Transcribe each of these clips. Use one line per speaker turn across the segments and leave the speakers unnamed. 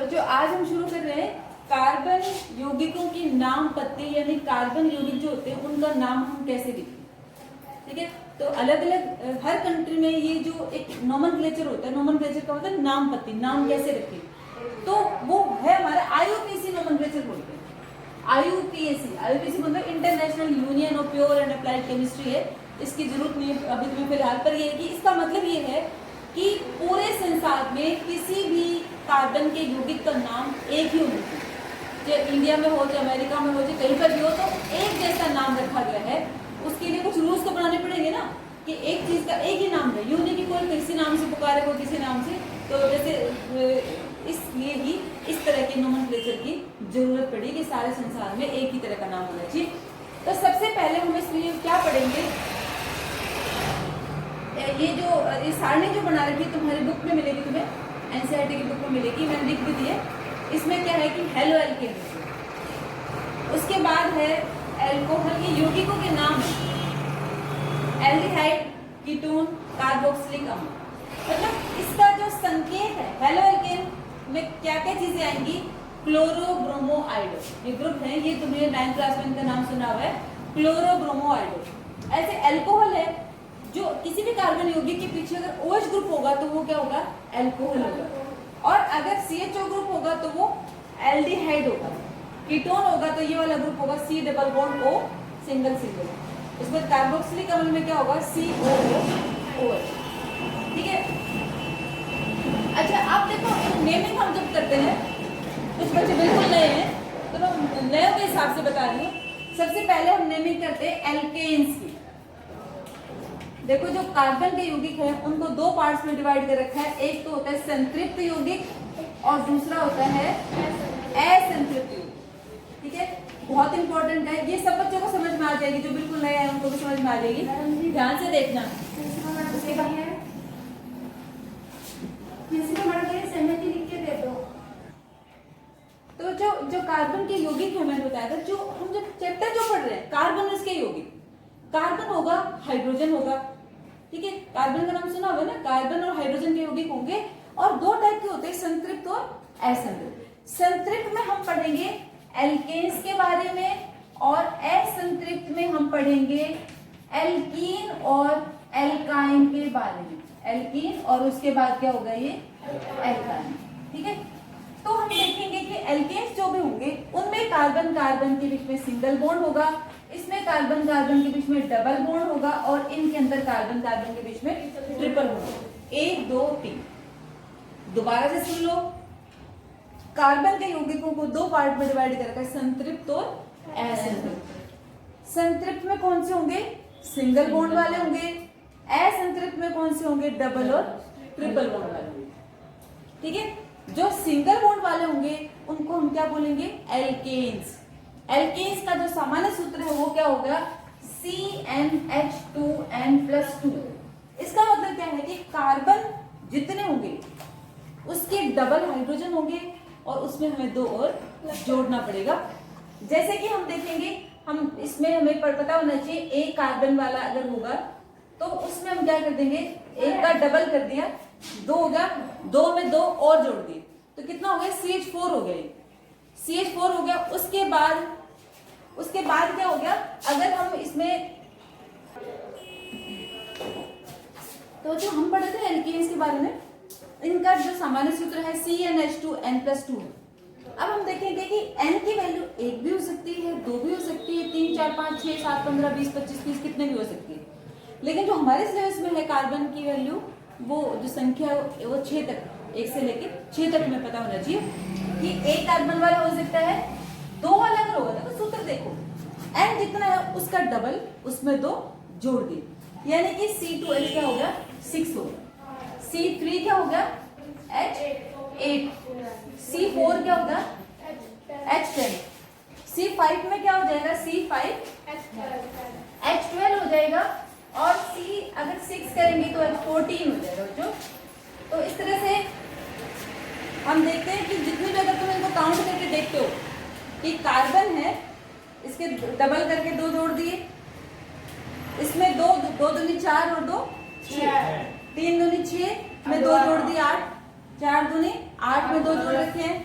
तो जो आज हम शुरू कर रहे हैं कार्बन यौगिकों की नाम पत्ती, यानी कार्बन यौगिक जो होते हैं उनका नाम हम कैसे लिखें। ठीक है, तो अलग अलग हर कंट्री में ये जो एक नोमेनक्लेचर होता है, नोमेनक्लेचर का मतलब नाम पत्ती, नाम कैसे रखें, तो वो है हमारा IUPAC नोमेनक्लेचर बोलते हैं। IUPAC मतलब international union of pure and applied chemistry है। इसकी जरूरत नहीं अभी तुम्हें फिलहाल, पर ये है कि इसका मतलब ये है कि पूरे संसार में किसी भी कार्बन के यौगिक का नाम एक ही होना चाहिए, चाहे इंडिया में हो, चाहे अमेरिका में हो, चाहे कहीं पर भी हो, तो एक जैसा नाम रखा गया है। उसके लिए कुछ रूल्स तो बनाने पड़ेंगे ना, कि एक चीज का एक ही नाम है, यूं नहीं कि कोई किसी नाम से पुकारे, कोई किसी नाम से। तो जैसे इसलिए ही इस तरह के नोमेनक्लेचर की जरूरत पड़ी कि सारे संसार में एक ही तरह का नाम होना चाहिए। तो सबसे पहले हम इसलिए क्या पढ़ेंगे, ये जो ये सारणी जो बना रखी है तुम्हारी बुक में मिलेगी, तुम्हें NCERT की बुक में मिलेगी, मैंने लिख भी दी है। इसमें क्या है कि हेलो एल्केन, उसके बाद है एल्कोहल के यौगिकों के नाम, एल्डिहाइड, कीटोन, कार्बोक्सिलिक अम्ल। मतलब इसका जो संकेत है, हेलो एल्केन में क्या क्या चीजें आएंगी, क्लोरो ब्रोमो आइडो, ये ग्रुप है, ये तुम्हें 9th क्लास में इनका नाम सुना हुआ है, क्लोरो ब्रोमो आइडो। ऐसे एल्कोहल है, जो किसी भी कार्बन यौगिक के पीछे अगर OH ग्रुप होगा तो वो क्या होगा, एल्कोहल होगा, और अगर CHO ग्रुप होगा तो वो एल्डिहाइड होगा। कीटोन होगा तो ये वाला ग्रुप होगा C double bond O single single. इसके बाद कार्बोक्सिलिक अम्ल में क्या होगा, COOH। ठीक है, अच्छा आप देखो नेमिंग हम जब करते हैं, कुछ बच्चे बिल्कुल नए हैं तो मैं नए के हिसाब से बता रही हूँ। सबसे पहले हम नेमिंग करते हैं एल्केन्स की। देखो जो कार्बन के यौगिक है उनको दो पार्ट्स में डिवाइड कर रखा है, एक तो होता है संतृप्त यौगिक और दूसरा होता है असंतृप्त यौगिक। ठीक है, बहुत इंपॉर्टेंट है, ये सब बच्चों को समझ में आ जाएगी, जो बिल्कुल नए हैं उनको भी समझ में आ जाएगी, ध्यान से देखना। तो जो कार्बन के यौगिक है, मैंने बताया था, जो हम जब चैप्टर जो पढ़ रहे हैं कार्बन और इसके यौगिक, कार्बन होगा, हाइड्रोजन होगा। ठीक है, कार्बन का नाम सुना होगा ना, कार्बन और हाइड्रोजन के यौगिक होंगे, और दो टाइप के होते हैं, संतृप्त और असंतृप्त। संतृप्त में हम पढ़ेंगे एल्केन्स के बारे में, और असंतृप्त में हम पढ़ेंगे एल्कीन और एल्काइन के बारे में। एल्कीन और उसके बाद क्या होगा, ये एल्काइन। ठीक है, तो हम देखेंगे कि एल्केन्स जो भी होंगे उनमें कार्बन कार्बन के बीच में सिंगल बॉन्ड होगा, इसमें कार्बन कार्बन के बीच में डबल बॉन्ड होगा, और इनके अंदर कार्बन कार्बन के बीच में ट्रिपल बॉन्ड होगा। 1 2 3। दोबारा से सुन लो, कार्बन के यौगिकों को दो पार्ट में डिवाइड कर रखा है, संतृप्त और असंतृप्त। संतृप्त में कौन से होंगे, सिंगल बॉन्ड वाले होंगे, असंतृप्त में कौन से होंगे, डबल और ट्रिपल बॉन्ड वाले होंगे। ठीक है, जो सिंगल बॉन्ड वाले होंगे उनको हम क्या बोलेंगे, एल्केन्स। एल्केन्स का जो सामान्य सूत्र है वो क्या होगा, CnH2n+2। इसका मतलब क्या है कि कार्बन जितने होंगे उसके डबल हाइड्रोजन होंगे, और उसमें हमें दो और जोड़ना पड़ेगा। जैसे कि हम देखेंगे, हम इसमें हमें पता होना चाहिए, एक कार्बन वाला अगर होगा तो उसमें हम क्या कर देंगे, एक का डबल कर दिया, 2 होगा, 2 में 2 और जोड़ दिए तो कितना हो गया, CH4 हो गया, CH4 हो गया। उसके बाद क्या हो गया, अगर हम इसमें, तो जो हम पढ़े थे एल्केन्स के बारे में, इनका जो सामान्य सूत्र है CnH2n+2। अब हम देखेंगे कि n की वैल्यू 1 भी हो सकती है, 2 भी हो सकती है, 3 4 5 6 7 15 20 25 30 कितने भी हो सकती है, लेकिन जो हमारे सिलेबस में है कार्बन की वैल्यू, वो जो संख्या है वो 6 तक, 1 से लेके 6 तक में पता होना चाहिए कि एक कार्बन वाला हो सकता है, 2 वाला अगर होगा तो सूत्र देखो, n जितना है उसका डबल, उसमें 2 जोड़ दिए, यानी कि C2H क्या हो गया, 6 हो गया, C3 क्या हो गया, H8, C4 क्या होगा, H10, C5 में क्या हो जाएगा, C5 H12 हो जाएगा, और C अगर 6 करेंगे तो H14 हो जाएगा बच्चों। तो इस तरह से हम देखते हैं कि जितनी भी अगर तुम इनको काउंट करके देखते हो कि कार्बन है, इसके डबल करके 2 जोड़ दिए, इसमें 2 दूनी 4 और 2 6, 3 दूनी 6 में 2 जोड़ दिए 8, 4 दूनी 8 में 2 जोड़ रखे हैं,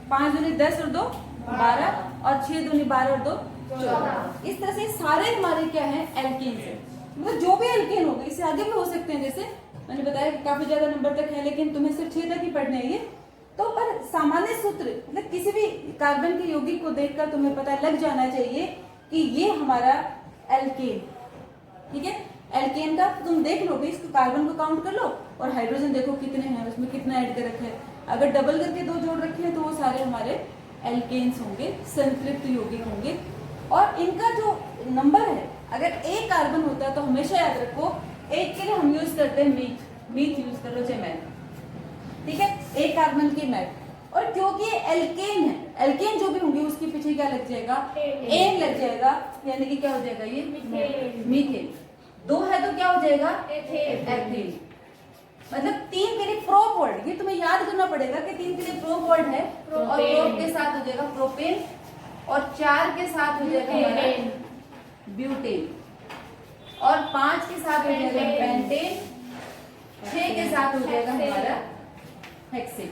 5 दूनी 10 और 2 12, और 6 दूनी 12 और 2 14। इस तरह से सारे हमारे क्या है, एल्केन है। मतलब जो भी एल्केन होगा, इससे आगे भी हो सकते हैं, जैसे मैंने बताया कि काफी ज्यादा नंबर तक है, लेकिन तुम्हें सिर्फ 6 तक ही पढ़ने हैं ये। तो पर सामान्य सूत्र मतलब किसी भी कार्बन के यौगिक को देखकर तुम्हें पता लग जाना चाहिए कि ये हमारा एल्केन, ठीक है। एल्केन का तुम देख लोगे, इसको कार्बन को काउंट कर लो और हाइड्रोजन देखो कितने हैं, उसमें कितना ऐड कर रखा है। अगर डबल करके 2 जोड़ रखे हैं तो वो सारे हमारे एल्केन्स होंगे, संतृप्त यौगिक होंगे। और इनका जो नंबर है, अगर एक कार्बन होता है तो हमेशा याद रखो, एक के लिए हम यूज करते हैं मीथ यूज कर लो, चाहे मैथ, ठीक है, एक कार्बन की मैथ। और क्योंकि एल्केन है, एल्केन जो भी होंगे उसके पीछे क्या लग जाएगा, एन लग जाएगा, यानी कि क्या हो जाएगा ये मीथेन। 2 है तो क्या हो जाएगा, एथेन। मतलब 3 के लिए प्रोप वर्ड, ये तुम्हें याद करना पड़ेगा कि 3 के लिए प्रोप वर्ड है, और प्रोप के साथ हो जाएगा प्रोपेन, और 4 के साथ हो जाएगा हमारा ब्यूटेन, और 5 के साथ हो जाएगा पेंटेन, 6 के साथ हो जाएगा हमारा हेक्सेन।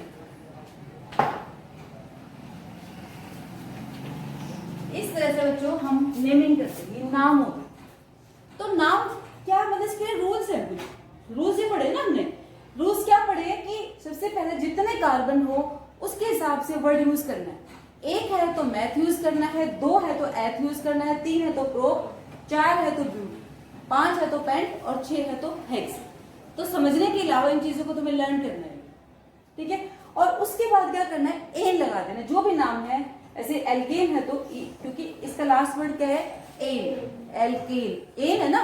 इस तरह से बच्चों हम नेमिंग करते हैं, ये नाम होते। तो नाम क्या मतलब, इसके लिए रूल्स है, कुछ रूल्स ही पढ़े ना हमने। रूल्स क्या पढ़े कि सबसे पहले जितने कार्बन हो उसके हिसाब से वर्ड यूज करना है। 1 है तो मैथ यूज करना है, 2 है तो एथ यूज करना है, 3 है तो प्रोप, 4 है तो ब्यूट, 5 है तो पेंट, और 6 है तो हेक्स। तो समझने के अलावा इन चीजों को तुम्हें लर्न करना है, ठीक है। और उसके बाद क्या करना है, एन लगा देना, जो भी नाम है। ऐसे एल्केन है तो क्योंकि इसका लास्ट वर्ड क्या है, एन, एल्केन, एन है ना,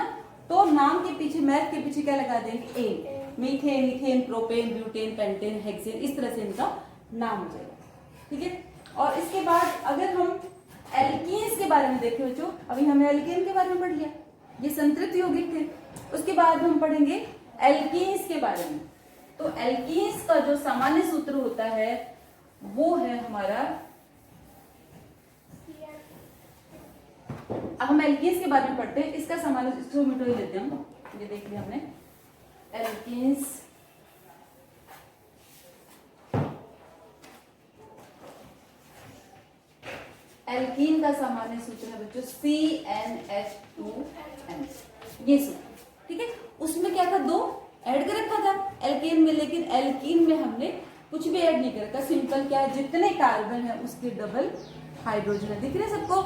तो नाम के पीछे, मैथ के पीछे क्या लगा देंगे, N. Methane, ethane, propane, butane, pentane, hexane, इस तरह से इनका नाम हो जाएगा, ठीक है। और इसके बाद अगर हम एल्कीन्स के बारे में देखें बच्चों, अभी हमने एल्केन के बारे में पढ़ लिया, ये संतृप्त यौगिक थे। उसके बाद हम पढ़ेंगे एल्कीन्स के बारे में। तो एल्कीन्स का जो सामान्य सूत्र होता है वो है हमारा, अब हम एल्कीन्स के बारे में पढ़ते हैं। इसका सामान्य, इसको मिटो ही लेते हैं हम, ये देख लिया हमने एल्कीन्स। एल्कीन का सामान्य सूत्र है बच्चों CnH2n, ये सूत्र, ठीक है। उसमें क्या था, 2 ऐड कर रखा था एल्केन में, लेकिन एल्कीन में हमने कुछ भी ऐड नहीं कर रखा। सिंपल क्या है, जितने कार्बन है उसके डबल हाइड्रोजन है। दिख रहे सबको?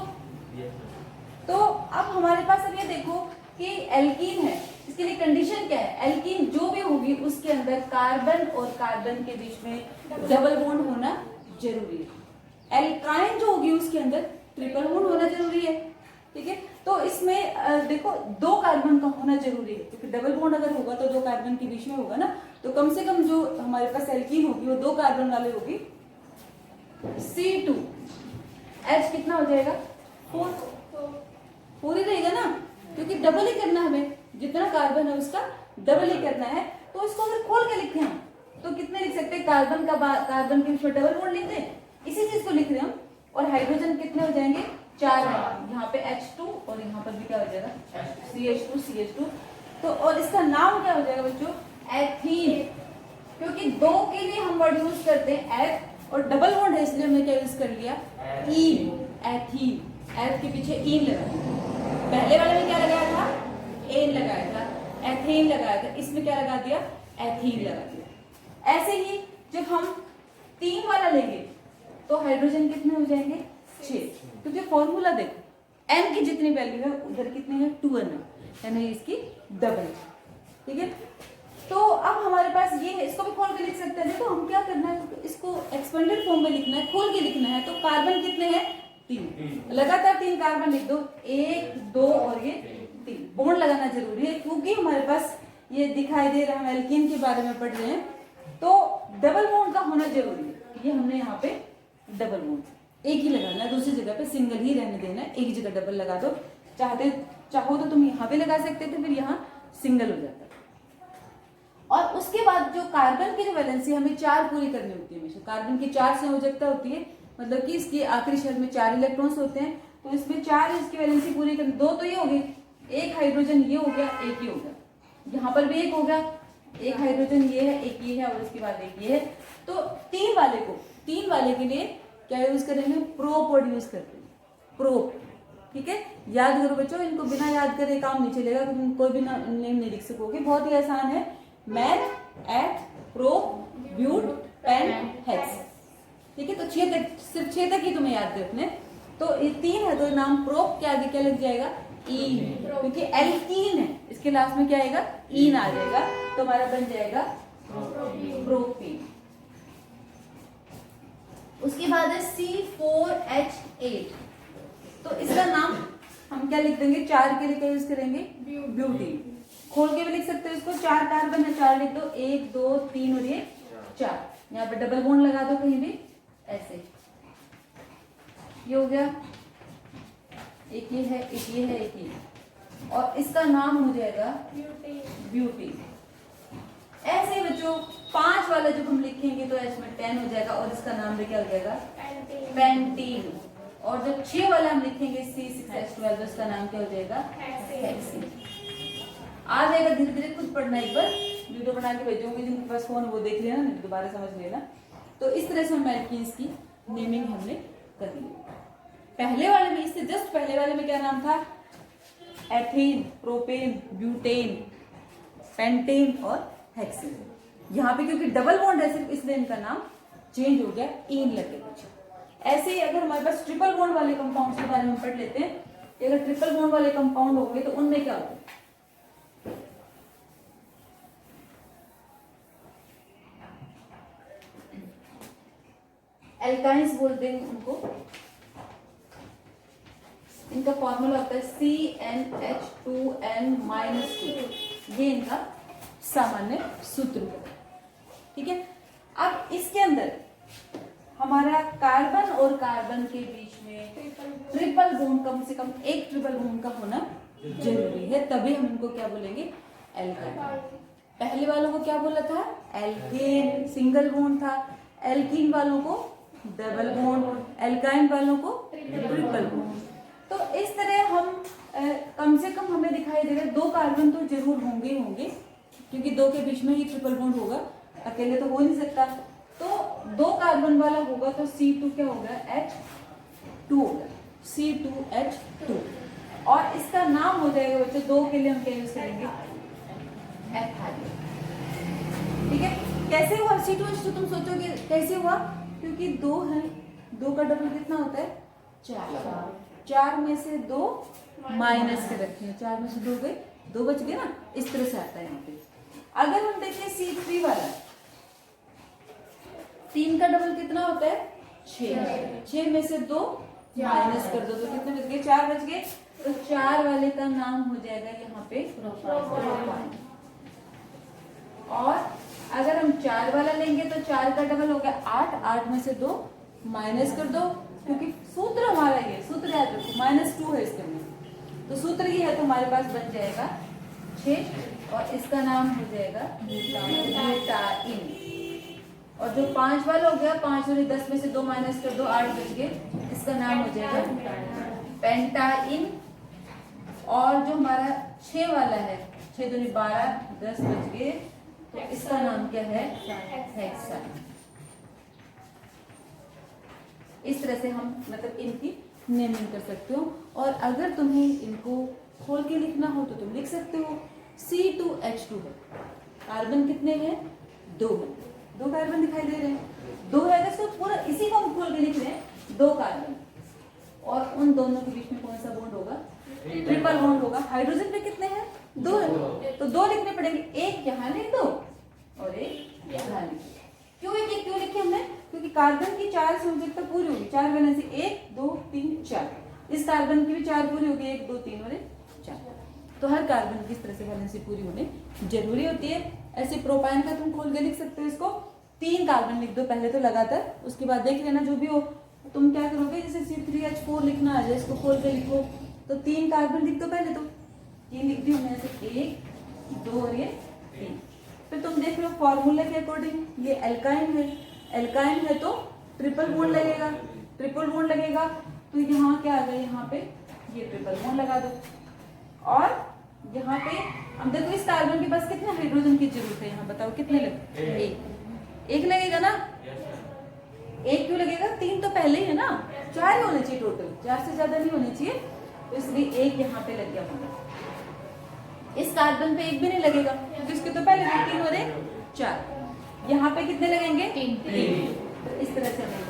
तो अब हमारे पास अब ये देखो कि एल्कीन है, इसके लिए कंडीशन क्या है, एल्कीन जो भी होगी उसके अंदर कार्बन और कार्बन के बीच में डबल बॉन्ड होना जरूरी है। एल्काइन जो होगी उसके अंदर ट्रिपल बॉन्ड होना जरूरी है, ठीक है। तो इसमें देखो 2 कार्बन का होना जरूरी है, क्योंकि डबल बॉन्ड अगर होगा तो 2 कार्बन के बीच में होगा ना, तो कम से कम जो हमारे पास एल्कीन होगी वो 2 कार्बन वाले होगी। C2H कितना हो जाएगा, 4 ही रहेगा ना, क्योंकि डबल ही करना हमें, जितना कार्बन है उसका डबल ही करना है। तो इसको अगर खोल के लिखें हम तो कितने लिख सकते हैं, कार्बन का कार्बन के बीच में डबल बॉन्ड लिखते हैं, इसी चीज को लिख रहे हैं हम। और हाइड्रोजन कितने हो जाएंगे, 4 है, यहाँ पे H2 और यहाँ पर भी क्या हो जाएगा CH2। तो और इसका नाम क्या हो जाएगा बच्चों, एथीन, क्योंकि 2 के लिए हम वर्ड यूज करते हैं एथ, और डबल बॉन्ड है इसलिए हमने क्या यूज कर लिया, ईन, एथीन। एथ के पीछे ईन लगा, पहले वाले में क्या लगाया था, एन लगाया था, एथेन लगाया था, इसमें क्या लगा दिया, एथीन लगा दिया। ऐसे ही जब हम 3 वाला लेंगे तो हाइड्रोजन कितने हो जाएंगे, 6, क्योंकि फॉर्मूला देखो n की जितनी वैल्यू है उधर कितनी है, 2n है, यानी इसकी डबल, ठीक है। तो अब हमारे पास ये है, इसको भी खोल के लिख सकते हैं। देखो हम क्या करना है, इसको एक्सपेंडेड फॉर्म में लिखना है, खोल के लिखना है। तो कार्बन कितने हैं, 3, लगातार 3 कार्बन लिख दो, 1 2 और ये 3। बॉन्ड लगाना जरूरी है, क्योंकि हमारे पास ये दिखाई दे रहा है, हम एल्कीन के बारे में पढ़ रहे हैं, तो डबल बॉन्ड का होना जरूरी है। ये हमने यहाँ पे डबल बॉन्ड एक ही लगाना है, दूसरी जगह पे सिंगल ही रहने देना है, एक ही जगह डबल लगा दो। चाहो तो तुम यहाँ पे लगा सकते थे, फिर यहाँ सिंगल हो जाता है। और उसके बाद जो कार्बन की जो वैलेंसी हमें 4 पूरी करनी होती है हमेशा, कार्बन की 4 से आवश्यकता होती है, मतलब कि इसकी आखिरी शेल में 4 इलेक्ट्रॉन्स होते हैं, तो इसमें 4 इसकी वैलेंसी पूरी करनी। 2 तो ये हो गई, 1 हाइड्रोजन ये हो गया, 1 ये हो गया, यहाँ पर भी 1 हो गया, एक हाइड्रोजन ये है, एक ये है और उसके बाद एक ये है। तो तीन वाले के लिए क्या यूज करेंगे, प्रोप वर्ड यूज करते हैं, प्रोप। ठीक है, याद करो बच्चों, इनको बिना याद करे काम नहीं चलेगा, तुम कोई भी नेम नहीं लिख सकोगे, बहुत ही आसान है। Meth, eth, prop, but, pen, hex. ठीक है, तो 6 तक, सिर्फ 6 तक ही तुम्हें याद रखने। तो ये 3 है तो नाम प्रोप के आगे क्या लग जाएगा, ईन, क्योंकि एल्कीन है, इसके लास्ट में क्या आएगा, ईन आ जाएगा, तो हमारा बन जाएगा प्रोपीन। उसके बाद है C4H8, तो इसका नाम हम क्या लिख देंगे, 4 के लिए क्या यूज करेंगे, ब्यूटीन। खोल के भी लिख सकते हो इसको, 4 कार्बन है, 4 लिख दो, 1 2 3 और ये 4, यहाँ पे डबल बॉन्ड लगा दो कहीं भी ऐसे, ये हो गया, एक ये है, एक ये है, एक ये, और इसका नाम हो जाएगा ब्यूटीन। ऐसे ही बच्चों 5 वाला जब हम लिखेंगे तो इसमें 10 हो जाएगा और इसका नाम भी क्या हो जाएगा, पेंटीन। और जब 6 वाला हम लिखेंगे C6H12 तो इसका नाम क्या हो जाएगा, हेक्सीन। आ जाएगा, धीरे धीरे खुद पढ़ना, एक बार वीडियो बना के भेजूंगी, जिनके पास फोन वो देख लेना, दोबारा समझ लेना। तो इस तरह से हम एल्कीन्स की नेमिंग हमने कर ली। पहले वाले में, इससे जस्ट पहले वाले में क्या नाम था, एथेन, प्रोपेन, ब्यूटेन, पेंटेन और हेक्सेन। यहाँ पे क्योंकि डबल बॉन्ड है सिर्फ, इसलिए इनका नाम चेंज हो गया, ईन लग गया। ऐसे ही अगर हमारे पास ट्रिपल बॉन्ड वाले कंपाउंड्स के बारे में पढ़ लेते हैं, कि अगर ट्रिपल बॉन्ड वाले कंपाउंड हो गए तो उनमें क्या होता है, एल्काइंस बोलते हैं उनको। इनका फॉर्मूला होता है CnH2n-2, ये इनका सामान्य सूत्र है। ठीक है, अब इसके अंदर हमारा कार्बन और कार्बन के बीच में ट्रिपल बॉन्ड, कम से कम एक ट्रिपल बॉन्ड का होना जरूरी है, तभी हम इनको क्या बोलेंगे, एल्काइन। पहले वालों को क्या बोला था, एल्केन, सिंगल बॉन्ड था, एल्कीन वालों को डबल बॉन्ड, एल्काइन वालों को ट्रिपल बॉन्ड। तो इस तरह हम कम से कम हमें दिखाई दे रहा है 2 कार्बन तो जरूर होंगे ही होंगे, क्योंकि 2 के बीच में ही ट्रिपल बॉन्ड होगा, अकेले तो हो नहीं सकता। तो 2 कार्बन वाला होगा तो C2 क्या होगा, H2 होगा, C2H2। और इसका नाम हो जाएगा बच्चों, 2 के लिए हम क्या यूज करेंगे, एथाइल। ठीक है, कैसे हुआ C2H2, तुम सोचोगे कैसे हुआ, क्योंकि 2 है, 2 का डबल कितना होता है, 4, 4 में से 2 माइनस के रखे हैं, 4 में से 2 गए, 2 बच गए ना, इस तरह से आता है यहाँ पे। अगर हम देखें C3 वाला, 3 का डबल कितना होता है, 6, 6 में से 2 माइनस कर दो तो कितने बच गए, 4 बच गए, तो 4 वाले का नाम हो जाएगा यहाँ पे प्रोपाइन। और अगर हम 4 वाला लेंगे तो 4 का डबल हो गया 8, 8 में से 2 माइनस कर दो, क्योंकि सूत्र हमारा ये, सूत्र याद रखो, -2 है इसके अंदर, तो सूत्र ये है, तो हमारे पास बन जाएगा 6 और इसका नाम हो जाएगा ब्यूटाइन। और जो 5 वाला हो गया, 5 और 10 में से 2 माइनस कर दो, 8 बच गए, इसका नाम हो जाएगा पेंटाइन। और जो हमारा 6 वाला है, 6 दूनी 12, 10 बच गए, तो इसका नाम क्या है, हेक्साइन। इस तरह से हम मतलब इनकी नेमिंग कर सकते हो। और अगर तुम्हें इनको खोल के लिखना हो तो तुम लिख सकते हो, C2H2 है, कार्बन कितने हैं, 2 है, 2 कार्बन दिखाई दे रहे हैं, 2 है, तो पूरा इसी को हम खोल के लिख रहे हैं, 2 कार्बन, और उन दोनों के बीच में कौन सा बॉन्ड होगा, ट्रिपल बॉन्ड होगा। हाइड्रोजन पे कितने हैं, 2 है, तो 2 लिखने पड़ेंगे, एक यहाँ लिख दो और एक यहाँ लिख दो। क्यों लिखे हमने, क्योंकि कार्बन की 4 संयोजकता पूरी होगी, 4 वैलेंसी, 1 2 3 4, इस कार्बन की भी 4 पूरी होगी, 1 2 3 और 4, तो हर कार्बन की इस तरह से वैलेंसी पूरी होनी जरूरी होती है। ऐसे प्रोपाइन का तुम खोल के लिख सकते हो, इसको 3 कार्बन लिख दो पहले तो लगातार, उसके बाद देख लेना जो भी हो। तुम क्या करोगे, जैसे C3H4 लिखना आ जाए, इसको खोल के लिखो, तो 3 कार्बन लिख दो पहले, तो 3 लिख दी हमने, ऐसे 1 2 और ये 3। फिर तुम देख लो फॉर्मूले के अकॉर्डिंग, ये एल्काइन है, एल्काइन है तो ट्रिपल बॉन्ड लगेगा, ट्रिपल बॉन्ड लगेगा तो यहाँ क्या आ गया, यहाँ पे ये ट्रिपल बॉन्ड लगा दो। और यहाँ पे अब देखो इस कार्बन के पास कितने हाइड्रोजन की जरूरत है, यहाँ बताओ कितने लगे? एक लगेगा ना? एक क्यों लगेगा? 3 तो पहले ही है ना, 4 ही होने चाहिए टोटल, 4 से ज्यादा नहीं होने चाहिए, तो इसलिए एक यहाँ पे लग गया होगा। इस कार्बन पे एक भी नहीं लगेगा क्योंकि इसके तो पहले 3 और 1 4। यहाँ पे कितने लगेंगे? 3। इस तरह से हमें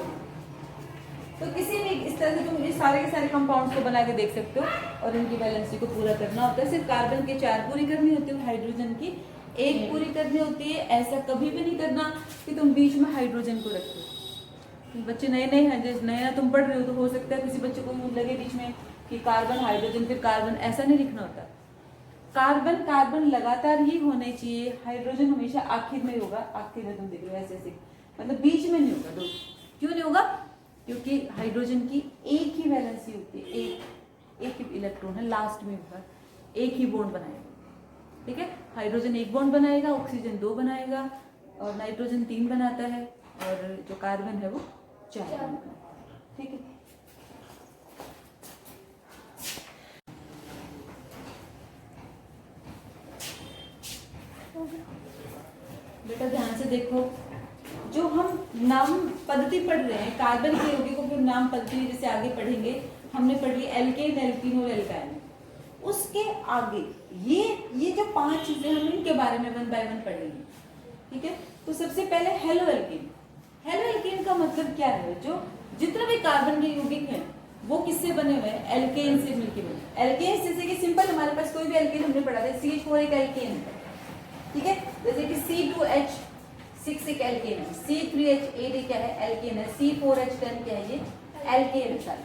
तो किसी भी इस तरह से तुम ये सारे के सारे कंपाउंड्स को बना के देख सकते हो और इनकी वैलेंसी को पूरा करना होता है। सिर्फ कार्बन के 4 पूरी करनी होती है, हाइड्रोजन की 1 पूरी करनी होती है। ऐसा कभी भी नहीं करना कि तुम बीच में हाइड्रोजन को रखो। बच्चे नए नए हैं, नया तुम पढ़ रहे हो तो हो सकता है किसी बच्चे को लगे बीच में कि कार्बन हाइड्रोजन फिर कार्बन, ऐसा नहीं लिखना होता। कार्बन कार्बन लगातार ही होने चाहिए, हाइड्रोजन हमेशा आखिर में होगा। आखिर में तुम देख लो ऐसे ऐसे, मतलब बीच में नहीं होगा। दो क्यों नहीं होगा? क्योंकि हाइड्रोजन की एक ही वैलेंसी होती है, एक ही इलेक्ट्रॉन है, लास्ट में होगा, एक ही बॉन्ड बनाएगा। ठीक है, हाइड्रोजन 1 बॉन्ड बनाएगा, ऑक्सीजन 2 बनाएगा और नाइट्रोजन 3 बनाता है और जो कार्बन है वो 4 बनाता है। ठीक है, बेटा ध्यान से देखो, जो हम नाम पद्धति पढ़ रहे हैं कार्बन के यौगिक को, फिर नाम पद्धति जैसे आगे पढ़ेंगे, हमने पढ़ ली एल्केन, एल्कीन और एल्काइन। उसके आगे ये जो 5 चीजें हम इनके बारे में 1 बाय 1 पढ़ेंगे। ठीक है, तो सबसे पहले हेलो एल्केन। हेलो एल्केन का मतलब क्या है? जो जितने भी कार्बन के यौगिक हैं वो किससे बने हुए हैं? एल्केन से मिलकर बने। एल्केन जैसे कि सिंपल हमारे पास कोई भी एल्केन हमने पढ़ा था, CH4 एक एल्केन है। ठीक है, जैसे कि C2H6 एक एल्केन है, C3H8 क्या है? एल्केन है, C4H10 क्या है? ये एल्केन है।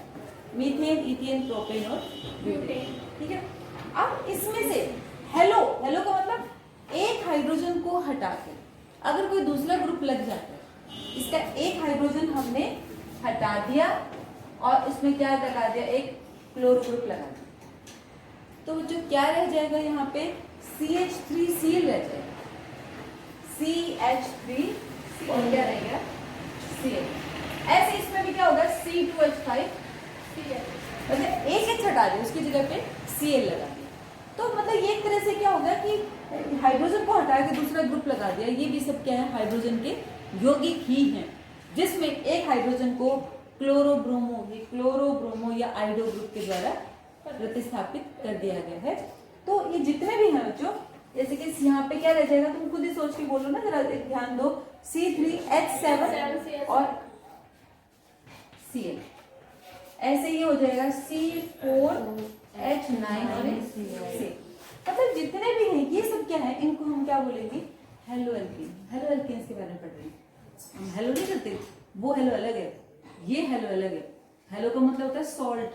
मीथेन, इथेन, प्रोपेन और ब्यूटेन। ठीक है, अब इसमें से हेलो का मतलब एक हाइड्रोजन को हटा के अगर कोई दूसरा ग्रुप लग जाता है, इसका एक हाइड्रोजन हमने हटा दिया और इसमें क्या लगा दिया? एक क्लोरो ग्रुप लगा दिया, तो जो क्या रह जाएगा यहाँ पे? CH3Cl रह जाएगा। CH3 और क्या रहेगा? Cl। ऐसे इसमें भी क्या होगा? C2H5 मतलब एक H हटा दिया, उसकी जगह पे Cl लगा दिया। तो मतलब ये एक तरह से क्या होगा कि हाइड्रोजन को हटा के दूसरा ग्रुप लगा दिया। ये भी सब क्या है? हाइड्रोजन के यौगिक ही हैं, जिसमें एक हाइड्रोजन को क्लोरोब्रोमो या आइडो ग्रुप के द्वारा प्रतिस्थापित कर दिया गया है। तो ये जितने भी हैं बच्चों, जैसे कि यहाँ पे क्या रह जाएगा? तुम खुद ही सोच के बोलो ना, जरा ध्यान दो। C3H7 और Cl, ऐसे ये हो जाएगा C4H9 और Cl। मतलब जितने भी हैं ये सब क्या है? इनको हम क्या बोलेंगे? Halo alkane. हेलो एल्केन के बारे में पढ़ रहे हैं हम। हेलो नहीं करते, वो हेलो अलग है, ये हेलो अलग है। हेलो का मतलब होता है सॉल्ट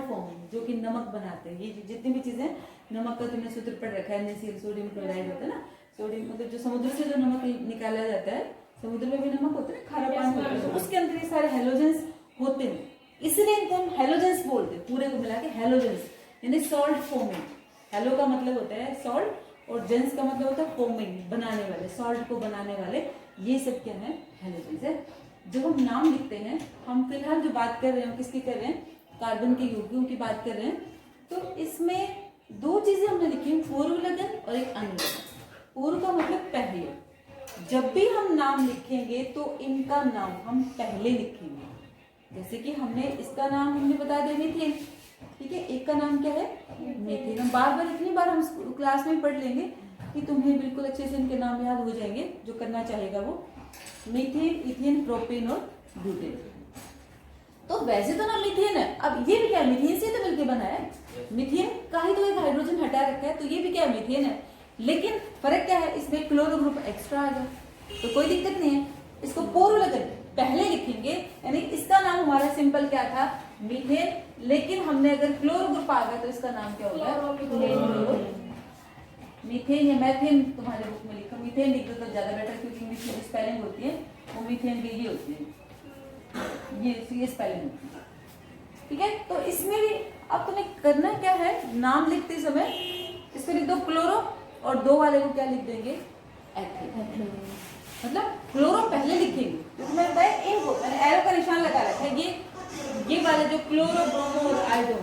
फॉर्मिंग, जो कि नमक बनाते हैं। ये जितनी भी चीजें, नमक का तुमने सूत्र पढ़ रखा है, NaCl, सोडियम क्लोराइड होता है ना। सोडियम मतलब जो समुद्र से जो नमक निकाला जाता है, समुद्र में भी नमक होता है, खारा पानी होता है, तो उसके अंदर ये सारे हेलोजेंस होते हैं, इसलिए इनको हम हेलोजेंस बोलते हैं। पूरे को मिला के हेलोजेंस यानी सॉल्ट फॉर्मिंग। हेलो का मतलब होता है सॉल्ट और जेंस का मतलब होता है फॉर्मिंग, बनाने वाले, सॉल्ट को बनाने वाले। ये सब क्या है? हेलोजेंस है। जब हम नाम लिखते हैं, हम फिलहाल जो बात कर रहे हैं किसकी कर रहे हैं? कार्बन के यौगिकों की बात कर रहे हैं। तो इसमें 2 चीजें हमने लिखी हैं, पूर्व लगन और एक अनुलगन। पूर्व का मतलब पहले, जब भी हम नाम लिखेंगे तो इनका नाम हम पहले लिखेंगे। जैसे कि हमने इसका नाम हमने बता दिया मीथेन, ठीक है, एक का नाम क्या है? मीथेन। हम बार बार इतनी बार हम क्लास में पढ़ लेंगे कि तुम्हें बिल्कुल अच्छे से इनके नाम याद हो जाएंगे। जो करना चाहेगा वो मीथेन, इथेन, प्रोपेन और ब्यूटेन। तो वैसे तो ना मीथेन है, अब ये भी क्या है? मीथेन से तो मिलकर बना है। मीथेन का ही तो एक हाइड्रोजन हटा रखा है, तो ये भी क्या है? मीथेन है। लेकिन फर्क क्या है? इसमें क्लोरो ग्रुप एक्स्ट्रा आ गया, तो कोई दिक्कत नहीं है। इसको पूर्व लगन पहले लिखेंगे, यानी इसका नाम हमारा सिंपल क्या था? मीथेन। लेकिन हमने अगर क्लोरो ग्रुप आ गया तो इसका नाम क्या होगा? मीथेन या मैथेन तुम्हारे बुक में लिखो। मीथेन लिख दो तो ज्यादा बेटर, क्योंकि इंग्लिश में स्पेलिंग होती है वो मीथेन की ही होती है, ये स्पेलिंग होती है। ठीक है, तो इसमें भी अब तुम्हें करना क्या है? नाम लिखते समय इसको लिख दो क्लोरो और 2 वाले को क्या लिख देंगे? एथेन। मतलब क्लोरो पहले लिखेंगे, क्योंकि मैंने बताया इनको मैंने एरो का निशान लगा रखा है। ये वाले जो क्लोरो, ब्रोमो और आयोडो,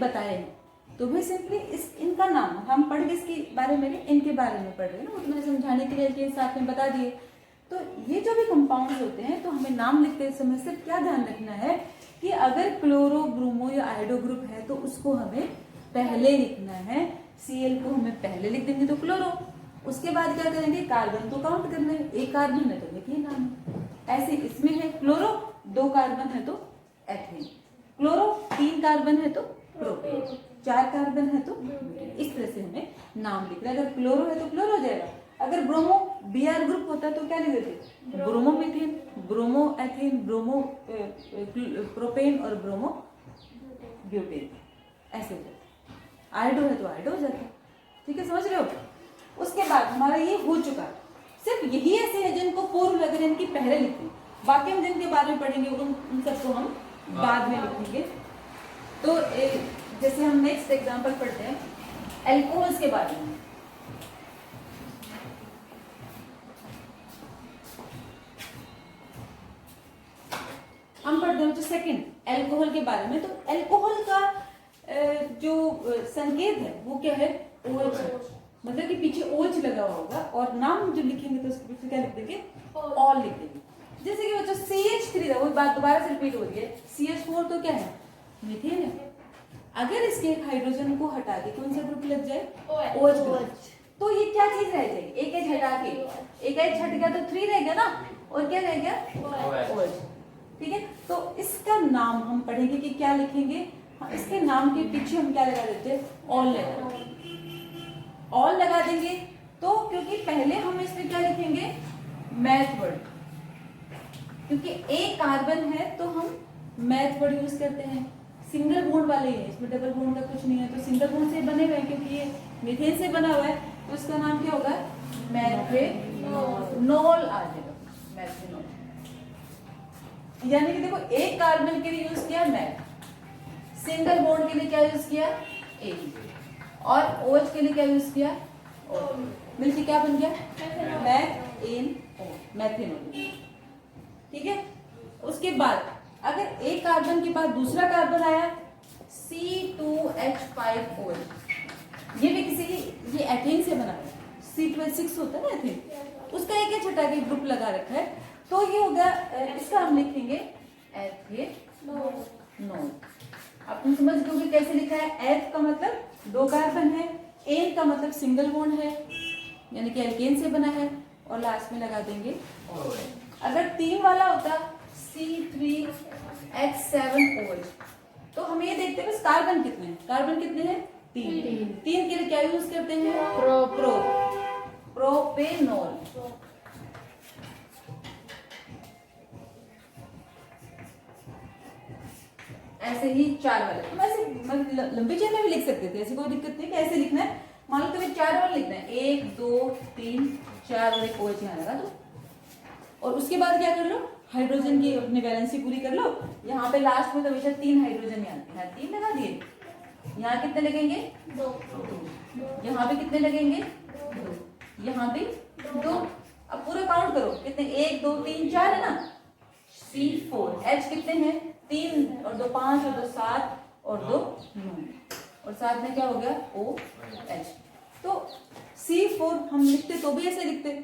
बताए हैं, तो भी सिंपली इस इनका नाम हम पढ़ के इसके बारे में इनके बारे में पढ़ रहे हैं ना, वो तो मैंने समझाने के लिए के साथ में बता दिए। तो ये जो भी कंपाउंड्स होते हैं, तो हमें नाम लिखते समय सिर्फ क्या ध्यान रखना है कि अगर क्लोरो, ब्रोमो या आयोडो ग्रुप है तो उसको हमें पहले लिखना है। Cl को हमें पहले लिख देंगे तो क्लोरो, उसके बाद क्या करेंगे, कार्बन को काउंट करना है, एक कार्बन है तो लिखिए नाम। ऐसे इसमें है क्लोरो 2 कार्बन है तो एथेन, क्लोरो 3 कार्बन है तो प्रोपेन, 4 कार्बन है तो इस तरह से हमें नाम लिखना है। अगर क्लोरो है तो क्लोरो हो जाएगा, अगर ब्रोमो Br ग्रुप होता तो क्या लिख देते, bromo methane, bromo ethane, bromo propane और ब्रोमो ब्यूटेन, ऐसे हो जाता। आयोडो है तो आयोडो हो जाता। ठीक है, समझ रहे हो। उसके बाद हमारा ये हो चुका, सिर्फ यही ऐसे है जिनको पूर्व लग रहे हैं कि पहले लिखते हैं, बाकी हम जिनके बारे में पढ़ेंगे उन सबको हम बाद में लिखेंगे। तो जैसे हम नेक्स्ट एग्जांपल पढ़ते हैं एल्कोहल्स के बारे में। हम पढ़ते हैं सेकंड एल्कोहल के बारे में। तो एल्कोहल का जो संकेत है वो क्या है, OH, मतलब कि पीछे OH लगा हुआ होगा और नाम जो लिखेंगे तो उसके पीछे क्या लिख देंगे, ऑल लिख देंगे। जैसे कि बच्चों CH3 है, वो बात दोबारा से रिपीट हो रही है, CH4 तो क्या है, मीथेन है। अगर इसके हाइड्रोजन को हटा के कौन सा ग्रुप लग जाए, OH ग्रुप, तो ये क्या चीज रह जाएगी, एक H हटा के, एक H हट गया तो 3 रह गया ना, और क्या रह गया, OH। ठीक है, तो इसका नाम हम पढ़ेंगे कि क्या लिखेंगे, इसके नाम के पीछे हम क्या लगा देते हैं, ऑल लगा, ऑल लगा देंगे। तो क्योंकि पहले हम इसमें क्या लिखेंगे, मैथ वर्ड, क्योंकि एक कार्बन है तो हम मैथ वर्ड यूज करते हैं, सिंगल बॉन्ड वाले हैं, इसमें डबल बॉन्ड का कुछ नहीं है, तो सिंगल बॉन्ड से बने हुए हैं, क्योंकि ये मीथेन से बना हुआ है तो इसका नाम क्या होगा, मैथेनॉल आ जाएगा, मैथेनॉल। यानी कि देखो एक कार्बन के लिए यूज किया मैथ, सिंगल बॉन्ड के लिए क्या यूज किया ए, और OH के लिए क्या यूज किया, मिलकर क्या बन गया, मैथेनॉल। ठीक है, उसके बाद अगर एक कार्बन के बाद दूसरा कार्बन आया C2H5OH, ये भी किसी, ये एथेन से बना है, C2H6 होता है ना एथेन, उसका एक छठा के ग्रुप लगा रखा है, तो ये होगा, इसका हम लिखेंगे एथेनॉल। अब तुम समझ गए कि कैसे लिखा है, एथ का मतलब 2 कार्बन है, एन का मतलब सिंगल बॉन्ड है, यानी कि एल्केन से बना है, और लास्ट में लगा देंगे। अगर 3 वाला होता C3H7OH, तो हम ये देखते हैं कार्बन कितने हैं, कार्बन कितने हैं, 3 के लिए क्या यूज करते हैं, प्रोपेनॉल। ऐसे ही 4 वाले, हम ऐसे लंबी चेन में भी लिख सकते थे, ऐसी कोई दिक्कत नहीं कि ऐसे लिखना है। मान लो तुम्हें 4 वाले लिखना है, 1 2 3 4 और एक OH यहाँ लगा दो, और उसके बाद क्या कर लो, हाइड्रोजन की अपनी वैलेंसी पूरी कर लो। यहाँ पे लास्ट में तो हमेशा 3 हाइड्रोजन आते हैं, 3 लगा दिए। यहाँ कितने लगेंगे, 2। यहाँ पे कितने लगेंगे, 2। यहाँ भी 2। अब पूरा काउंट करो, कितने, 1 2 3 4 है ना, C4H कितने हैं, 3 और 2 5 और 2 7 और 2 9, और साथ में क्या हो गया, OH। तो C4 हम लिखते तो भी ऐसे लिखते,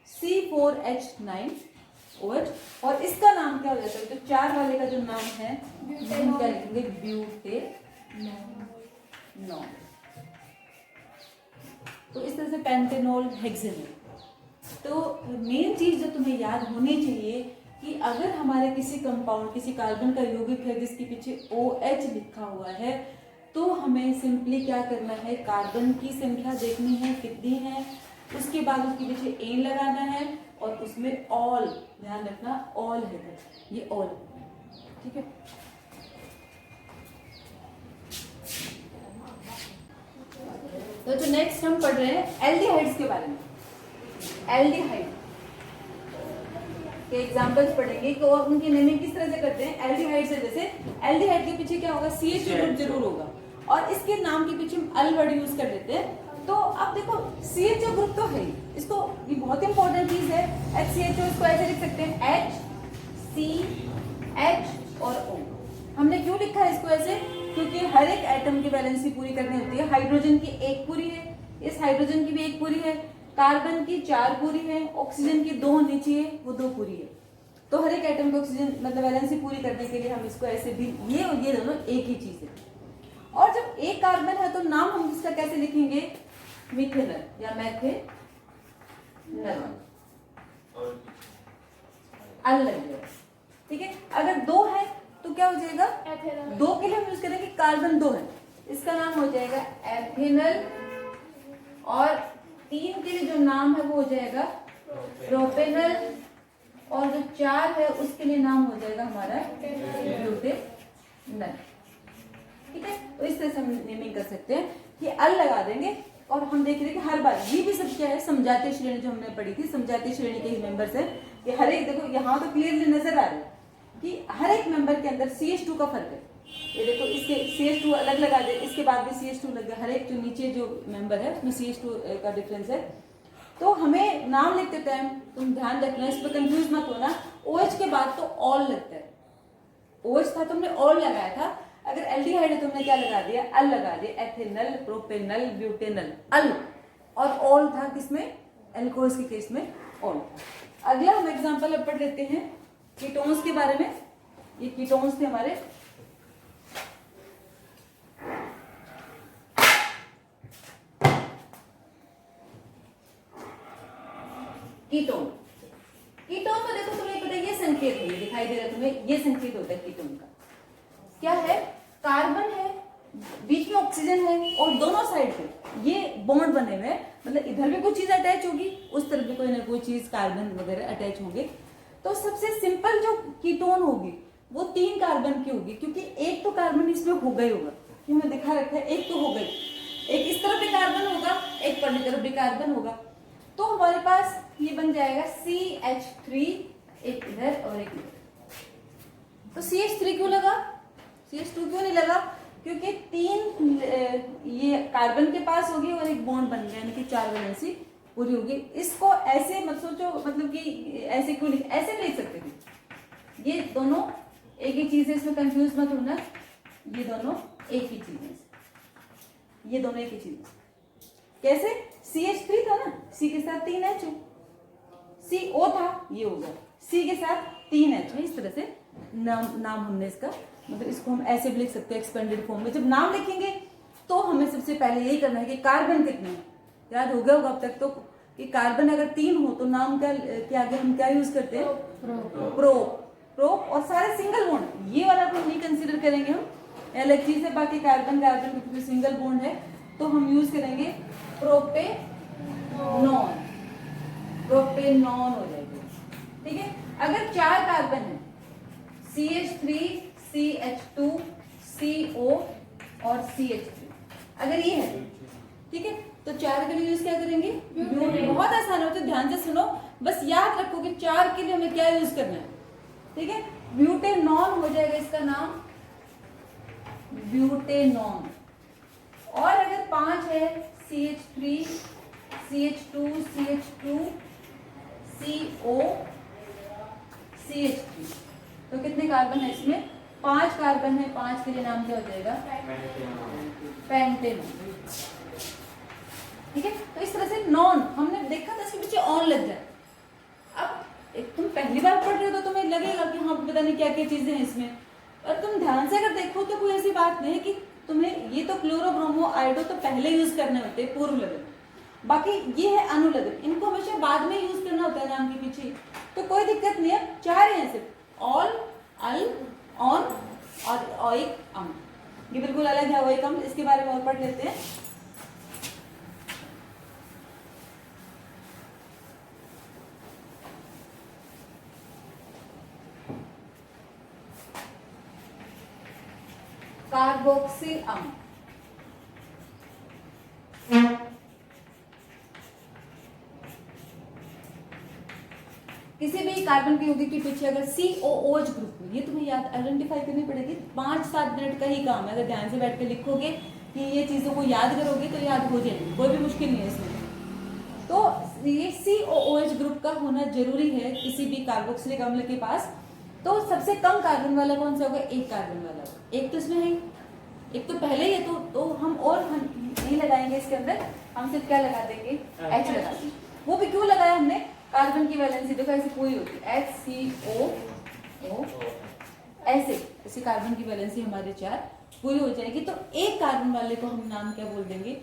C4H9OH, और इसका नाम क्या हो जाता है, तो 4 वाले का जो नाम है हम क्या लिखेंगे, ब्यूटेनॉल। तो इस तरह से पेंटेनॉल, हेक्सेनॉल। तो मेन चीज जो तुम्हें याद होनी चाहिए कि अगर हमारे किसी कंपाउंड, किसी कार्बन का यौगिक है जिसके पीछे OH लिखा हुआ है, तो हमें सिंपली क्या करना है, कार्बन की संख्या देखनी है कितनी है, उसके बाद उसके पीछे एन लगाना है, और उसमें ऑल, ध्यान रखना ऑल है, ये ऑल। ठीक है, तो जो नेक्स्ट हम पढ़ रहे हैं एल्डिहाइड्स के बारे में। एल्डिहाइड के एग्जांपल्स पढ़ेंगे कि और उनकी नेमिंग किस तरह से करते हैं। एल्डिहाइड से, जैसे एल्डिहाइड के पीछे क्या होगा, CH ग्रुप जरूर होगा, और इसके नाम के पीछे हम अल वर्ड यूज कर देते हैं। तो अब देखो CHO ग्रुप तो है, इसको, ये बहुत इंपॉर्टेंट चीज है, HCHO, इसको ऐसे लिख सकते हैं H C H और O। हमने क्यों लिखा है इसको ऐसे, क्योंकि हर एक एटम की वैलेंसी पूरी करनी होती है। हाइड्रोजन की एक पूरी है, इस हाइड्रोजन की भी एक पूरी है, कार्बन की 4 पूरी है, ऑक्सीजन की 2 होनी चाहिए, वो 2 पूरी है। तो हर एक एटम की ऑक्सीजन मतलब वैलेंसी पूरी करने के लिए हम इसको ऐसे भी ये और ये दोनों एक ही चीज है। और जब एक कार्बन है तो नाम हम इसका कैसे लिखेंगे, मिथेनल या मैथेनल, अल लग जाएगा, ठीक है। अगर 2 है तो क्या हो जाएगा, 2 के लिए हम यूज करेंगे कार्बन 2 है, इसका नाम हो जाएगा एथेनल, और 3 के लिए जो नाम है वो हो जाएगा प्रोपेनल, और जो 4 है उसके लिए नाम हो जाएगा हमारा ब्यूटेनल, ठीक है। तो इस तरह से हम नेमिंग कर सकते हैं कि अल लगा देंगे। और हम देख रहे हैं कि हर बार ये भी सब क्या है, समझाती श्रेणी जो हमने पढ़ी थी, समझाती श्रेणी के ही मेंबर्स है कि हर एक, देखो यहाँ तो क्लियरली नजर आ रहा है कि हर एक मेंबर के अंदर CH2 का फर्क है। ये देखो इसके CH2 अलग लगा दे, इसके बाद भी CH2 लग गया, हर एक जो नीचे जो मेंबर है उसमें CH2 का डिफरेंस है। तो हमें नाम लिखते टाइम तुम ध्यान रखना, इस पर कंफ्यूज मत होना, OH के बाद तो ऑल लगता है। OH था तुमने ऑल लगाया था, अगर एल्डिहाइड है तुमने क्या लगा दिया, अल लगा दिया, एथेनल, प्रोपेनल, ब्यूटेनल, अल, और ऑल था किसमें, एल्कोहल्स के केस में ऑल। अगला हम एग्जांपल अब पढ़ लेते हैं कीटोन्स के बारे में। ये कीटोन्स थे हमारे, कीटोन। कीटोन में देखो तुम्हें पता है ये संकेत है, दिखाई दे रहा है तुम्हें, ये संकेत होता है कीटोन का। क्या है, कार्बन है, बीच में ऑक्सीजन है, और दोनों साइड पे ये बॉन्ड बने हुए हैं, मतलब इधर भी कोई चीज अटैच होगी, उस तरफ भी कोई ना कोई चीज कार्बन वगैरह अटैच होंगे। तो सबसे सिंपल जो कीटोन होगी वो 3 कार्बन की होगी, क्योंकि एक तो कार्बन इसमें हो गई होगा, हमने दिखा रखा है, एक तो हो गई, एक इस तरफ भी कार्बन होगा, एक परली तरफ भी कार्बन होगा। तो हमारे पास ये बन जाएगा CH3, एक इधर और एक इधर। तो CH3 क्यों लगा, CH2 क्यों नहीं लगा, क्योंकि 3 ये कार्बन के पास होगी और एक बॉन्ड बन गया, यानी कि 4 वैलेंसी पूरी होगी। इसको ऐसे मत सोचो, मतलब कि ऐसे क्यों लिख, ऐसे लिख सकते थे, ये दोनों एक ही चीज है, इसमें कंफ्यूज मत होना, ये दोनों एक ही चीज है, ये दोनों एक ही चीज है। कैसे, CH3 था ना, C के साथ 3 H, CO था, ये होगा C के साथ 3 H, इस तरह से नाम हमने इसका, मतलब इसको हम ऐसे भी लिख सकते हैं एक्सपेंडेड फॉर्म में। जब नाम लिखेंगे तो हमें सबसे पहले यही करना है कि कार्बन कितने हैं, याद हो गया होगा अब तक तो कि कार्बन अगर 3 हो तो नाम क्या आगे हम क्या यूज करते हैं, प्रो, और सारे सिंगल बॉन्ड, ये वाला तो नहीं कंसीडर करेंगे हम, अलग चीज है। बाकी कार्बन क्योंकि सिंगल बॉन्ड है तो हम यूज करेंगे प्रोपेनॉन हो जाएगी, ठीक है। अगर 4 कार्बन है, CH3, CH2, CO और CH3, अगर ये है, ठीक है, तो 4 के लिए यूज क्या करेंगे, बहुत आसान होता है, ध्यान से सुनो, बस याद रखो कि 4 के लिए हमें क्या यूज करना है, ठीक है। ब्यूटेनॉन हो जाएगा इसका नाम, ब्यूटेनॉन। और अगर 5 है, CH3, CH2, CH2, CO, CH3, तो कितने कार्बन है इसमें, 5 कार्बन है, 5 के लिए नाम क्या हो जाएगा, पेंटेनॉन, ठीक है। तो इस तरह से नॉन हमने देखा था, इसके पीछे ऑन लग जाए। अब एक तुम पहली बार पढ़ रहे हो तो तुम्हें लगेगा कि हाँ पता नहीं क्या क्या चीजें हैं इसमें, और तुम ध्यान से अगर देखो तो कोई ऐसी बात नहीं है कि तुम्हें ये तो क्लोरो ब्रोमो आयोडो तो पहले यूज करने होते हैं पूर्व लगन, बाकी ये है अनुलग्न, इनको हमेशा बाद में यूज करना होता है नाम के पीछे, तो कोई दिक्कत नहीं है। 4 हैं सिर्फ, ऑल, अल, ऑन और ओइक अम, ये बिल्कुल अलग है ओइक अम, इसके बारे में और पढ़ लेते हैं। कार्बोक्सिल अम्ल, किसी भी कार्बन के यौगिक के पीछे अगर COOH ग्रुप में, ये तुम्हें याद आइडेंटिफाई करनी पड़ेगी, 5-7 मिनट का ही काम है, अगर ध्यान से बैठ के लिखोगे कि ये चीजों को याद करोगे तो याद हो जाएगी, कोई भी मुश्किल नहीं है इसमें। तो ये COOH ग्रुप का होना जरूरी है किसी भी कार्बोक्सिलिक अम्ल के पास। तो सबसे कम कार्बन वाला कौन सा होगा, 1 कार्बन वाला, एक तो इसमें है, एक तो पहले ही है तो हम नहीं लगाएंगे इसके अंदर, हम सिर्फ क्या लगा देंगे, H लगा देंगे। वो भी क्यों लगाया हमने, कार्बन की वैलेंसी देखो ऐसे पूरी होती है HCOO, ऐसे कार्बन की वैलेंसी हमारे 4 पूरी हो जाएगी। तो एक कार्बन वाले को हम नाम क्या बोल देंगे,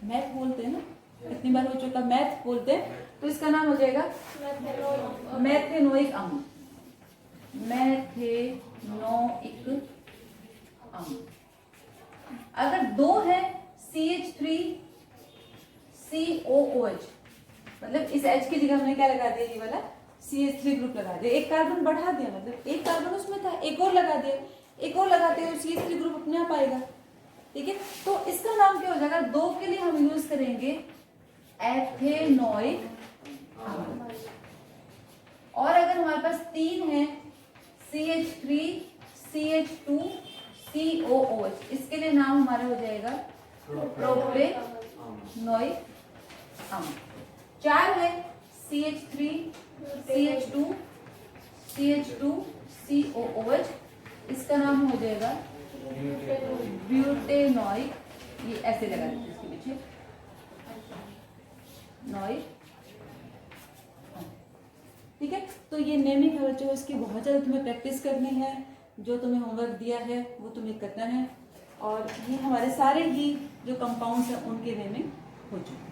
मैथ बोलते हैं ना, कितनी बार हो चुका, मैथ बोलते हैं। तो इसका नाम हो जाएगा मैथेनोइक अम्ल, मैथेनोइक अम्ल। अगर 2 है CH3COOH, मतलब इस H की जगह हमने क्या लगा दिया, ये वाला CH3 ग्रुप लगा दिया, एक कार्बन बढ़ा दिया, मतलब एक कार्बन उसमें था, एक और लगा दिया, एक और लगाते हैं CH3 ग्रुप अपने आप आएगा, ठीक है। तो इसका नाम क्या हो जाएगा, 2 के लिए हम यूज करेंगे एथेनोइक अम्ल। और अगर हमारे पास 3 है CH3CH2COOH, इसके लिए नाम हमारा हो जाएगा प्रोपेनोइक अम्ल। 4 है CH3CH2CH2COOH, इसका नाम हो जाएगा ब्यूटेनोइक, ये ऐसे लगा दीजिए इसके पीछे नोइक, ठीक है। तो ये नेमिंग है बच्चों, इसकी बहुत ज़्यादा तुम्हें प्रैक्टिस करनी है, जो तुम्हें होमवर्क दिया है वो तुम्हें करना है। और ये हमारे सारे ही जो कंपाउंड्स हैं उनके नेमिंग हो चुके हैं।